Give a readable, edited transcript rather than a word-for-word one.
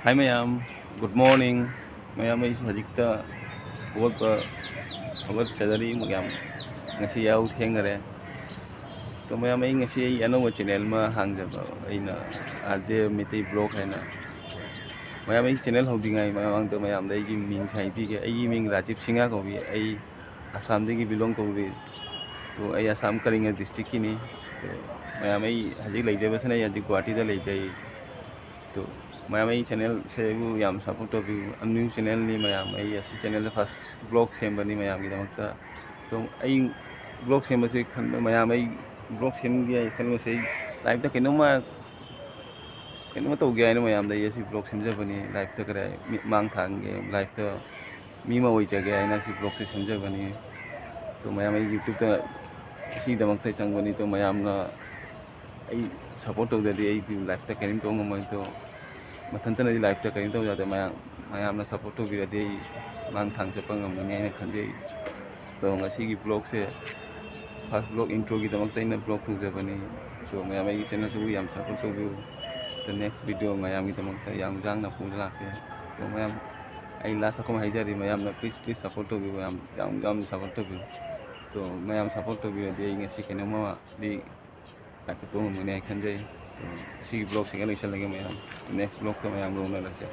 Hi Mayam, good morning. Mayam ay hajikta hawat hawat chadari mayam ngasi yaw thengare. To mayam ay ngasi ay ano mo channel ma hangjaba aina RJ Miti blog haina. Mayam ay channel hawdingai mayam ang to mayam dai gi ming sai pi ge ay ming Rajiv Singha ko bi ay Assam de gi belong to bi to ay Assam Kalinga district ki ni to mayam ay hajik leijaba sana hajik Guwahati da leijai तो ma'am ये channel से वो याम support तो भी अन्य channel नहीं ma'am ये ऐसी चैनल फर्स्ट ब्लॉग सेम बनी मैम की दमकता तो आई ब्लॉग सेम से खन मैम आई ब्लॉग सेम गया खन में से लाइव तक किनो तो गया है मैम दा ये सी ब्लॉग सेम जब बनी लाइव तक करे मांग थांगे लाइव तो मी मा वही जगह है ना सी ब्लॉग से सेम जब बनी तो मैम आई यूट्यूब तो इसी दमकता चंग बनी तो मैम ना आई सपोर्ट तो दे दी आई लाइव तक करीम तो मैं तो ꯃꯊꯟꯇꯅꯗꯤ ꯂꯥꯏꯐꯇ ꯀꯔꯤꯝ ꯇꯧ ꯌꯥꯗꯦ ꯃꯌꯥꯝꯅ ꯁꯞꯄꯣꯔꯠ ꯇꯧꯕꯤꯔꯗꯤ ꯑꯩ ꯃꯥꯡ ꯊꯥꯡ ꯆꯠꯄ ꯉꯝꯒꯅꯤ ꯍꯥꯏꯅ ꯈꯟꯖꯩ ꯑꯗꯣ ꯉꯁꯤꯒꯤ ꯕ꯭ꯂꯣꯛꯁꯦ ꯐꯥꯔꯁ ꯕ꯭ꯂꯣꯛ ꯏꯟꯇ꯭ꯔꯣꯒꯤꯗꯃꯛꯇ ꯑꯩꯅ ꯕ꯭ꯂꯣꯛ ꯇꯧꯖꯕꯅꯤ ꯑꯗꯣ ꯃꯌꯥꯝ ꯑꯩꯒꯤ ꯆꯦꯅꯦꯜꯁꯤꯕꯨ ꯌꯥꯝ ꯁꯞꯄꯣꯔꯠ ꯇꯧꯕꯤꯌꯨ ꯗ ꯅꯦꯛꯁ ꯚꯤꯗꯤꯑꯣ ꯃꯌꯥꯝꯒꯤꯗꯃꯛꯇ ꯌꯥꯝ ꯌꯥꯡꯅ ꯄꯨꯔ ꯂꯥꯛꯀꯦ ꯑꯗꯣ ꯃꯌꯥꯝ ꯑꯩ ꯂꯥꯁ ꯑꯀꯣꯝ ꯍꯥꯏꯖꯔꯤ ꯃꯌꯥꯝꯅ ꯄ꯭ꯂꯤꯖ ꯁꯞꯄꯣꯔꯠ ꯇꯧꯕꯤꯌꯨ ꯌꯥꯝ ꯁꯞꯄꯣꯔꯠ ꯇꯧꯕꯤꯌꯨ ꯑꯗꯣ ꯃꯌꯥꯝ ꯁꯞꯄꯣꯔꯠ ꯇꯧꯕꯤꯔꯗꯤ ꯑꯩ ꯉꯁꯤ ꯀꯩꯅꯣꯝꯃꯗꯤ ꯂꯥꯏꯐꯇ ꯇꯧꯉꯝꯒꯅꯤ ꯍꯥꯏꯅ ꯈꯟꯖꯩ ꯑꯗꯣ ꯁꯤꯒꯤ ꯕ꯭ꯂꯣꯛꯁꯤꯡꯒ ꯂꯣꯏꯁꯤꯜꯂꯒꯦ ꯃꯌꯥꯝ ꯅꯦꯛꯁ ꯕ꯭ꯂꯣꯛꯇ ꯃꯌꯥꯝꯒ ꯎꯅꯔꯁꯦ